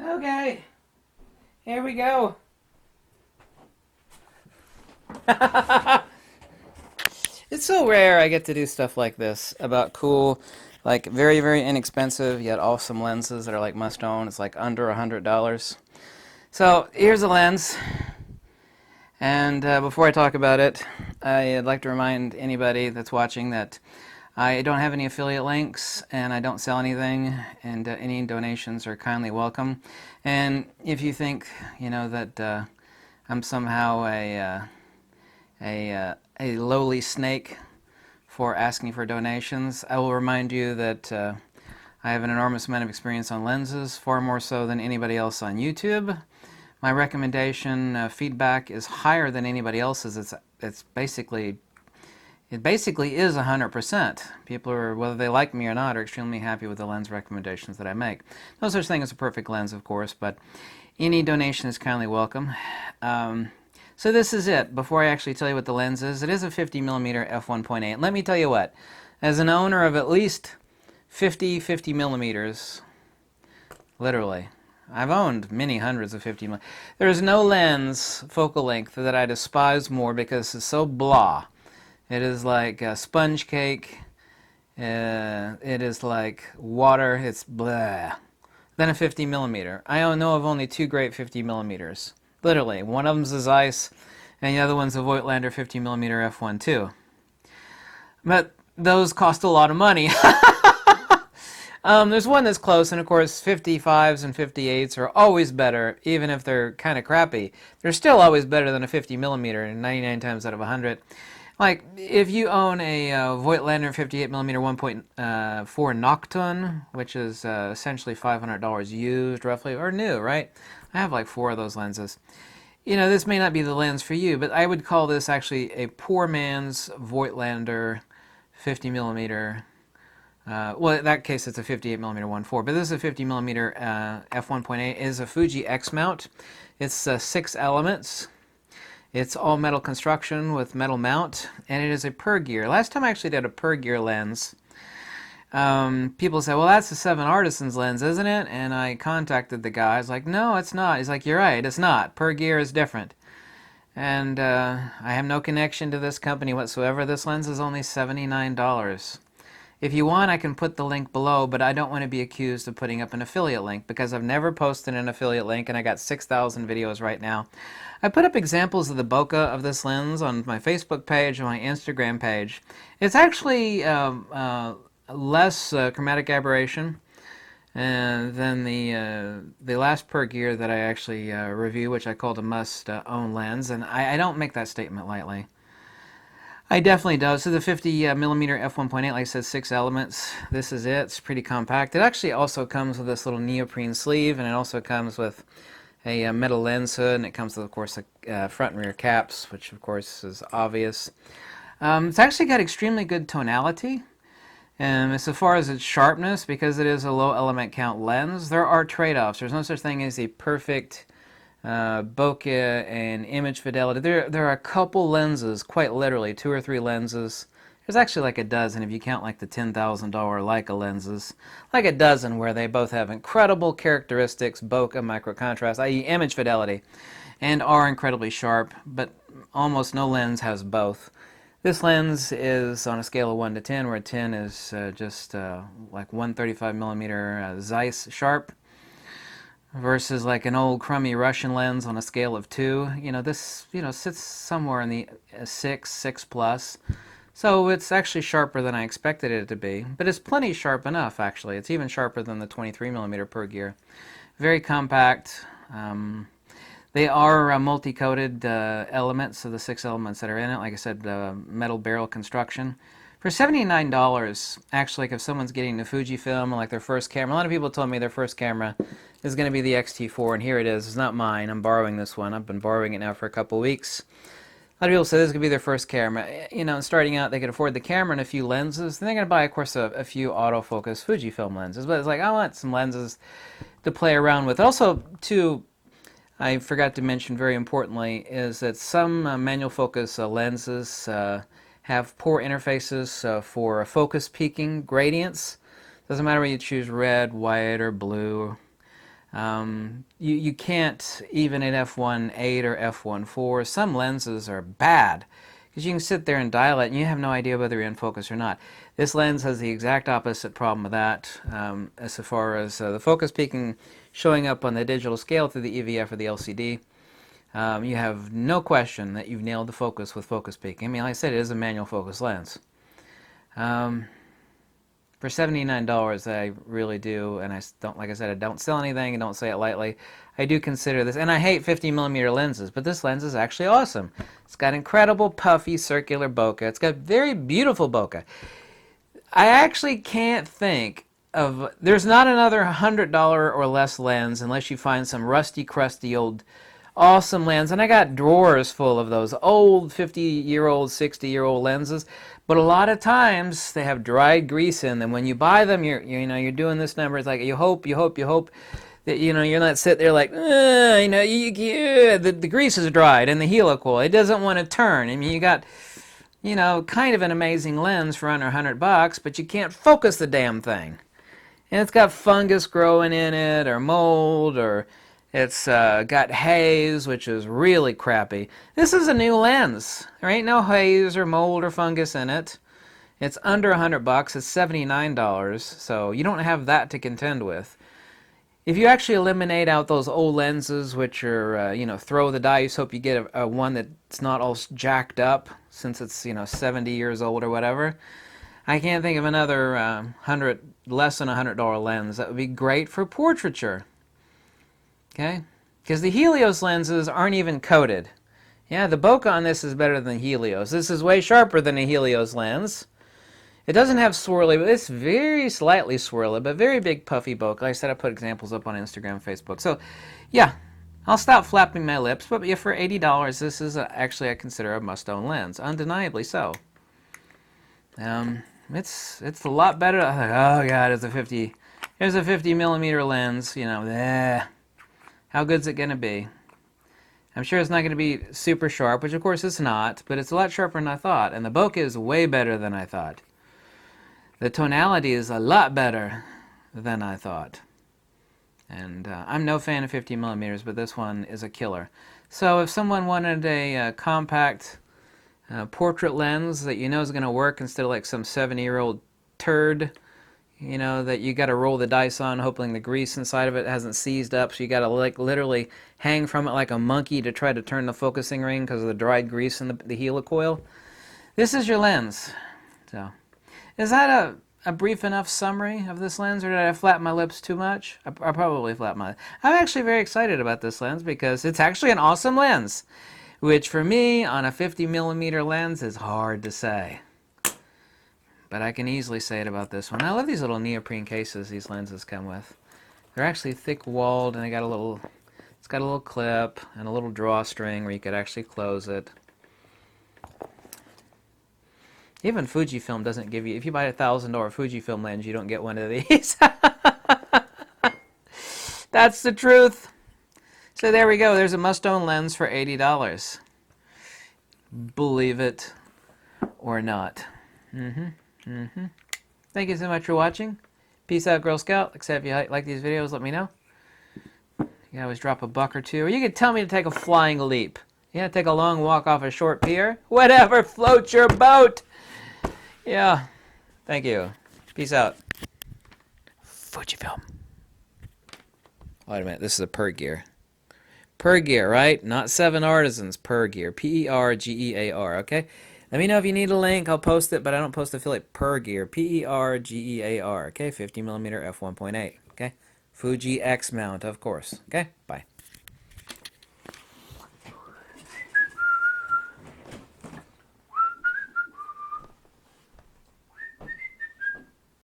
Okay, here we go. It's so rare I get to do stuff like this about cool, like very, very inexpensive yet awesome lenses that are like must-own. It's like under $100. So here's a lens, and before I talk about it, I'd like to remind anybody that's watching that I don't have any affiliate links and I don't sell anything, and any donations are kindly welcome. And if you think, that I'm somehow a lowly snake for asking for donations, I will remind you that I have an enormous amount of experience on lenses, far more so than anybody else on YouTube. My recommendation feedback is higher than anybody else's. It basically is 100%. People are, whether they like me or not, are extremely happy with the lens recommendations that I make. No such thing as a perfect lens, of course, but any donation is kindly welcome. So this is it. Before I actually tell you what the lens is, it is a 50mm f1.8. Let me tell you what, as an owner of at least 50 millimeters, literally, I've owned many hundreds of 50 millimeters. There is no lens focal length that I despise more because it's so blah. It is like a sponge cake. It is like water. It's blah. Than a 50 millimeter. I know of only two great 50 millimeters. Literally, one of them's a Zeiss, and the other one's a Voigtlander 50 millimeter f1.2. But those cost a lot of money. There's one that's close, and of course 55s and 58s are always better, even if they're kind of crappy. They're still always better than a 50 millimeter 99 times out of 100. Like, if you own a Voigtlander 58mm 1.4 Nocturne, which is essentially $500 used, roughly, or new, right? I have like 4 of those lenses. This may not be the lens for you, but I would call this actually a poor man's Voigtlander 50mm. Well, in that case, it's a 58mm 1.4, but this is a 50mm f1.8. It is a Fuji X mount. It's 6 elements. It's all metal construction with metal mount, and it is a Pergear. Last time I actually did a Pergear lens, people say, well, that's a 7 Artisans lens, isn't it? And I contacted the guy. I was like, no, it's not. He's like, you're right, it's not. Pergear is different. And I have no connection to this company whatsoever. This lens is only $79. If you want, I can put the link below, but I don't want to be accused of putting up an affiliate link because I've never posted an affiliate link, and I got 6,000 videos right now. I put up examples of the bokeh of this lens on my Facebook page and my Instagram page. It's actually less chromatic aberration than the last Pergear that I actually review, which I called a must-own lens, and I don't make that statement lightly. I definitely do. So the 50mm f1.8, like I said, 6 elements. This is it. It's pretty compact. It actually also comes with this little neoprene sleeve, and it also comes with a metal lens hood, and it comes with, of course, front and rear caps, which, of course, is obvious. It's actually got extremely good tonality. As far as its sharpness, because it is a low element count lens, there are trade-offs. There's no such thing as a perfect bokeh and image fidelity. There are a couple lenses, quite literally 2 or 3 lenses. There's actually like a dozen if you count like the $10,000 Leica lenses. Like a dozen where they both have incredible characteristics, bokeh, micro contrast, i.e. image fidelity, and are incredibly sharp, but almost no lens has both. This lens is on a scale of 1 to 10, where 10 is just like 135mm Zeiss sharp, versus like an old crummy Russian lens on a scale of 2. This sits somewhere in the 6 plus. So it's actually sharper than I expected it to be, but it's plenty sharp enough, actually. It's even sharper than the 23mm Pergear. Very compact. They are multi-coated elements, so the 6 elements that are in it, like I said, metal barrel construction. For $79, actually, like if someone's getting the Fujifilm, like their first camera, a lot of people told me their first camera is going to be the X-T4, and here it is. It's not mine. I'm borrowing this one. I've been borrowing it now for a couple weeks. A lot of people say this is going to be their first camera. Starting out, they could afford the camera and a few lenses. Then they're going to buy, of course, a few autofocus Fujifilm lenses. But it's like, I want some lenses to play around with. Also, too, I forgot to mention very importantly, is that some manual focus lenses have poor interfaces for focus peaking gradients. Doesn't matter whether you choose red, white, or blue. You can't, even at f1.8 or f1.4, some lenses are bad because you can sit there and dial it and you have no idea whether you're in focus or not. This lens has the exact opposite problem with that, as far as the focus peaking showing up on the digital scale through the EVF or the LCD. You have no question that you've nailed the focus with focus peaking. I mean, like I said, it is a manual focus lens. For $79, I really do, and I don't, like I said, I don't sell anything, and don't say it lightly. I do consider this, and I hate 50mm lenses, but this lens is actually awesome. It's got incredible puffy circular bokeh. It's got very beautiful bokeh. I actually can't think of, there's not another $100 or less lens unless you find some rusty, crusty old awesome lens, and I got drawers full of those old 50-year-old, 60-year-old lenses. But a lot of times they have dried grease in them. When you buy them, you're doing this number. It's like you hope that you're not sitting there like the grease is dried and the helicoil. It doesn't want to turn. I mean, you got kind of an amazing lens for under $100, but you can't focus the damn thing, and it's got fungus growing in it or mold or it's got haze, which is really crappy. This is a new lens. There ain't no haze or mold or fungus in it. It's under $100. It's $79, so you don't have that to contend with. If you actually eliminate out those old lenses, which are, throw the dice, hope you get a one that's not all jacked up, since it's, 70 years old or whatever. I can't think of another less than $100 lens that would be great for portraiture. Okay, because the Helios lenses aren't even coated. Yeah, the bokeh on this is better than Helios. This is way sharper than a Helios lens. It doesn't have swirly, but it's very slightly swirly, but very big puffy bokeh. Like I said, I put examples up on Instagram and Facebook. So, yeah, I'll stop flapping my lips, but yeah, for $80, this is actually, I consider, a must-own lens. Undeniably so. It's a lot better. Oh, God, it's a 50. Here's a 50mm lens, How good's it going to be? I'm sure it's not going to be super sharp, which of course it's not, but it's a lot sharper than I thought, and the bokeh is way better than I thought. The tonality is a lot better than I thought. And I'm no fan of 50mm, but this one is a killer. So if someone wanted a compact portrait lens that is going to work instead of like some 70-year-old turd, that you got to roll the dice on, hoping the grease inside of it hasn't seized up, so you got to literally hang from it like a monkey to try to turn the focusing ring because of the dried grease in the helicoil. This is your lens. So, is that a brief enough summary of this lens, or did I flap my lips too much? I probably flapped my lips. I'm actually very excited about this lens because it's actually an awesome lens, which for me, on a 50mm lens, is hard to say. But I can easily say it about this one. I love these little neoprene cases these lenses come with. They're actually thick-walled, and it's got a little clip and a little drawstring where you could actually close it. Even Fujifilm doesn't give you, if you buy a $1,000 Fujifilm lens, you don't get one of these. That's the truth. So there we go. There's a must-own lens for $80. Believe it or not. Thank you so much for watching. Peace out, Girl Scout. Except if you like these videos, let me know. You can always drop $1 or $2, or you can tell me to take a flying leap. Yeah, take a long walk off a short pier. Whatever floats your boat. Yeah. Thank you. Peace out. Fujifilm. Wait a minute. This is a Pergear. Pergear, right? Not Seven Artisans. Pergear. Pergear. Okay. Let me know if you need a link. I'll post it, but I don't post affiliate. Pergear. Pergear. Okay. 50mm f1.8. Okay. Fuji X mount, of course. Okay. Bye.